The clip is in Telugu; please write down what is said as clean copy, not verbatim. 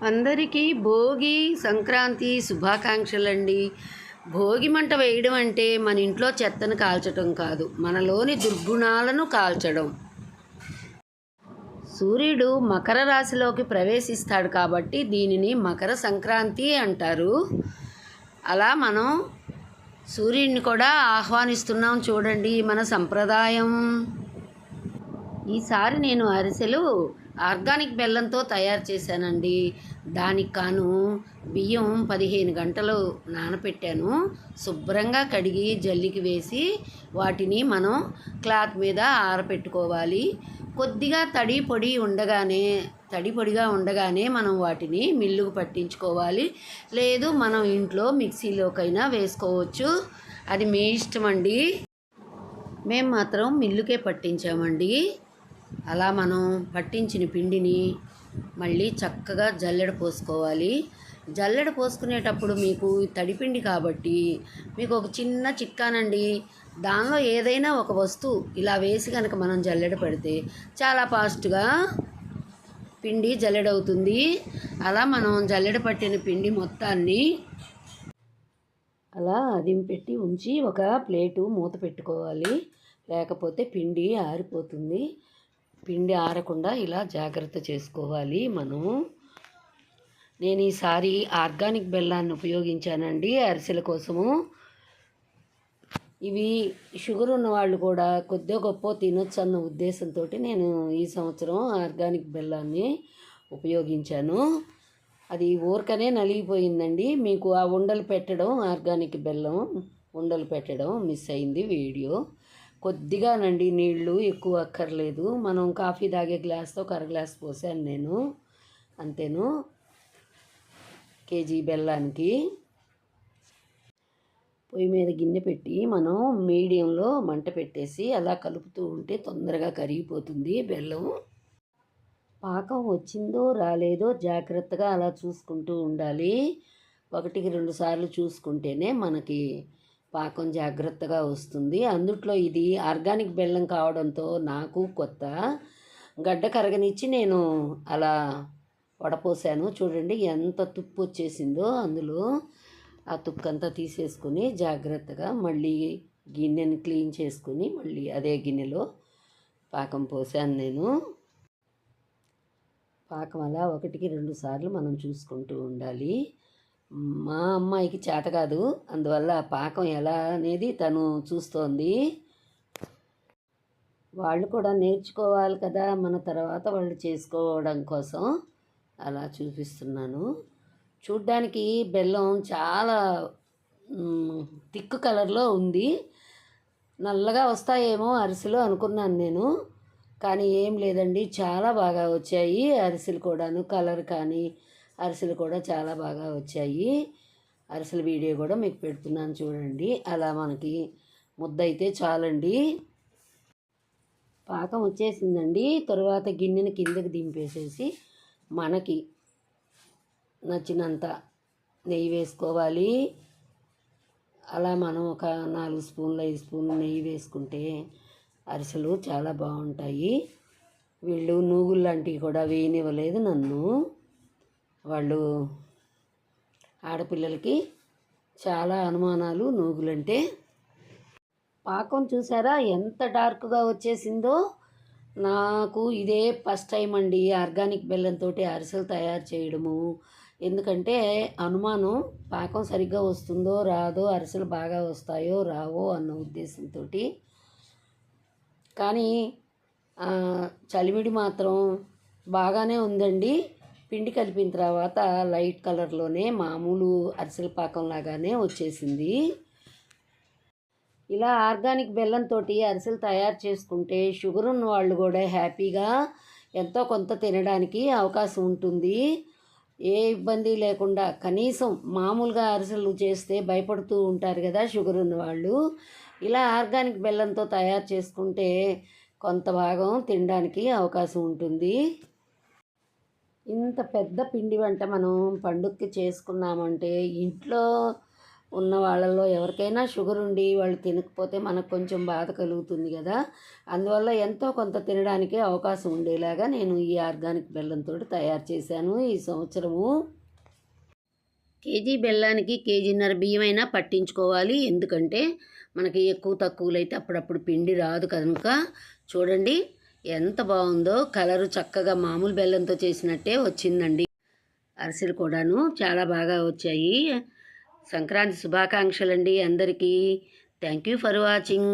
అందరికీ భోగి సంక్రాంతి శుభాకాంక్షలండి. భోగి మంట వేయడం అంటే మన ఇంట్లో చెత్తను కాల్చడం కాదు, మనలోని దుర్గుణాలను కాల్చడం. సూర్యుడు మకర రాశిలోకి ప్రవేశిస్తాడు కాబట్టి దీనిని మకర సంక్రాంతి అంటారు. అలా మనం సూర్యుడిని కూడా ఆహ్వానిస్తున్నాం చూడండి, మన సంప్రదాయం. ఈసారి నేను అరిసెలు ఆర్గానిక్ బెల్లంతో తయారు చేశానండి. దానికి కాను బియ్యం 15 గంటలు నానపెట్టాను. శుభ్రంగా కడిగి జల్లికి వేసి వాటిని మనం క్లాత్ మీద ఆరపెట్టుకోవాలి. కొద్దిగా తడి పొడిగా ఉండగానే మనం వాటిని మిల్లుకు పట్టించుకోవాలి. లేదు మనం ఇంట్లో మిక్సీలోకైనా వేసుకోవచ్చు, అది మీ ఇష్టం అండి. మేము మాత్రం మిల్లుకే పట్టించామండి. అలా మనం పట్టించిన పిండిని మళ్ళీ చక్కగా జల్లెడ పోసుకోవాలి. జల్లెడ పోసుకునేటప్పుడు మీకు తడిపిండి కాబట్టి మీకు ఒక చిన్న చిట్కానండి. దానిలో ఏదైనా ఒక వస్తువు ఇలా వేసి కనుక మనం జల్లెడ పెడితే చాలా ఫాస్ట్గా పిండి జల్లెడవుతుంది. అలా మనం జల్లెడ పట్టిన పిండి మొత్తాన్ని అలా అదింపెట్టి ఉంచి ఒక ప్లేటు మూత పెట్టుకోవాలి. లేకపోతే పిండి ఆరిపోతుంది. పిండి ఆరకుండా ఇలా జాగ్రత్త చేసుకోవాలి మనం. నేను ఈసారి ఆర్గానిక్ బెల్లాన్ని ఉపయోగించానండి అరిసెల కోసము. ఇవి షుగర్ ఉన్న వాళ్ళు కూడా కొద్దిగా గొప్ప తినొచ్చు అన్న ఉద్దేశంతో నేను ఈ సంవత్సరం ఆర్గానిక్ బెల్లాన్ని ఉపయోగించాను. అది ఊరకనే నలిగిపోయిందండి. మీకు ఆ ఉండలు పెట్టడం, ఆర్గానిక్ బెల్లం ఉండలు పెట్టడం మిస్ అయింది వీడియో. కొద్దిగానండి, నీళ్ళు ఎక్కువ అక్కర్లేదు. మనం కాఫీ తాగే గ్లాస్తో ఒక అర గ్లాస్ పోసాను నేను, అంతేను కేజీ బెల్లానికి. పొయ్యి మీద గిన్నె పెట్టి మనం మీడియంలో మంట పెట్టేసి అలా కలుపుతూ ఉంటే తొందరగా కరిగిపోతుంది బెల్లం. పాకం వచ్చిందో రాలేదో జాగ్రత్తగా అలా చూసుకుంటూ ఉండాలి. 1-2 సార్లు చూసుకుంటేనే మనకి పాకం జాగ్రత్తగా వస్తుంది. అందుట్లో ఇది ఆర్గానిక్ బెల్లం కావడంతో నాకు కొత్త. గడ్డ కరగనిచ్చి నేను అలా వడపోసాను. చూడండి ఎంత తుప్పు వచ్చేసిందో అందులో. ఆ తుక్కంతా తీసేసుకుని జాగ్రత్తగా మళ్ళీ గిన్నెని క్లీన్ చేసుకుని మళ్ళీ అదే గిన్నెలో పాకం పోసాను నేను. పాకం అలా 1-2 సార్లు మనం చూసుకుంటూ ఉండాలి. మా అమ్మాయికి చేత కాదు, అందువల్ల పాకం ఎలా అనేది తను చూస్తోంది. వాళ్ళు కూడా నేర్చుకోవాలి కదా, మన తర్వాత వాళ్ళు చేసుకోవడం కోసం అలా చూపిస్తున్నాను. చూడ్డానికి బెల్లం చాలా థిక్ కలర్లో ఉంది. నల్లగా వస్తాయేమో అరిసెలు అనుకున్నాను నేను, కానీ ఏం లేదండి, చాలా బాగా వచ్చాయి అరిసెలు కూడాను. కలర్ కానీ అరిసెలు కూడా చాలా బాగా వచ్చాయి. అరిసెల వీడియో కూడా మీకు పెడుతున్నాను చూడండి. అలా మనకి ముద్ద అయితే చాలండి. పాకం వచ్చేసిందండి. తరువాత గిన్నెని కిందకి దింపేసేసి మనకి నచ్చినంత నెయ్యి వేసుకోవాలి. అలా మనం ఒక 4 స్పూన్లు 5 స్పూన్లు నెయ్యి వేసుకుంటే అరిసెలు చాలా బాగుంటాయి. వీళ్ళు నూగులు లాంటివి కూడా వేయనివ్వలేదు నన్ను. వాళ్ళు ఆడపిల్లలకి చాలా అనుమానాలు నూగులంటే. పాకం చూసారా ఎంత డార్క్గా వచ్చేసిందో. నాకు ఇదే ఫస్ట్ టైం అండి ఆర్గానిక్ బెల్లంతో అరిసెలు తయారు చేయడము. ఎందుకంటే అనుమానం, పాకం సరిగ్గా వస్తుందో రాదో, అరిసెలు బాగా వస్తాయో రావో అన్న ఉద్దేశంతో. కానీ చలివిడి మాత్రం బాగానే ఉందండి. పిండి కలిపిన తర్వాత లైట్ కలర్లోనే మామూలు అరిసెల పాకం లాగానే వచ్చేసింది. ఇలా ఆర్గానిక్ బెల్లంతో అరిసెలు తయారు చేసుకుంటే షుగర్ ఉన్న వాళ్ళు కూడా హ్యాపీగా ఎంతో కొంత తినడానికి అవకాశం ఉంటుంది. ఏ ఇబ్బంది లేకుండా. కనీసం మామూలుగా అరిసెలు చేస్తే భయపడుతూ ఉంటారు కదా షుగర్ ఉన్న వాళ్ళు. ఇలా ఆర్గానిక్ బెల్లంతో తయారు చేసుకుంటే కొంత భాగం తినడానికి అవకాశం ఉంటుంది. ఇంత పెద్ద పిండి వంట మనం పండుగకి చేసుకున్నామంటే ఇంట్లో ఉన్న వాళ్ళల్లో ఎవరికైనా షుగర్ ఉండి వాళ్ళు తినకపోతే మనకు కొంచెం బాధ కలుగుతుంది కదా. అందువల్ల ఎంతో కొంత తినడానికి అవకాశం ఉండేలాగా నేను ఈ ఆర్గానిక్ బెల్లంతో తయారు చేశాను ఈ సంవత్సరము. కేజీ బెల్లానికి కేజీన్నర బియ్యమైనా పట్టించుకోవాలి. ఎందుకంటే మనకి ఎక్కువ తక్కువలు అయితే అప్పుడప్పుడు పిండి రాదు కనుక. చూడండి ఎంత బాగుందో, కలరు చక్కగా మామూలు బెల్లంతో చేసినట్టే వచ్చిందండి. అరిసెలు కూడాను చాలా బాగా వచ్చాయి. సంక్రాంతి శుభాకాంక్షలండి అందరికీ. Thank you for watching.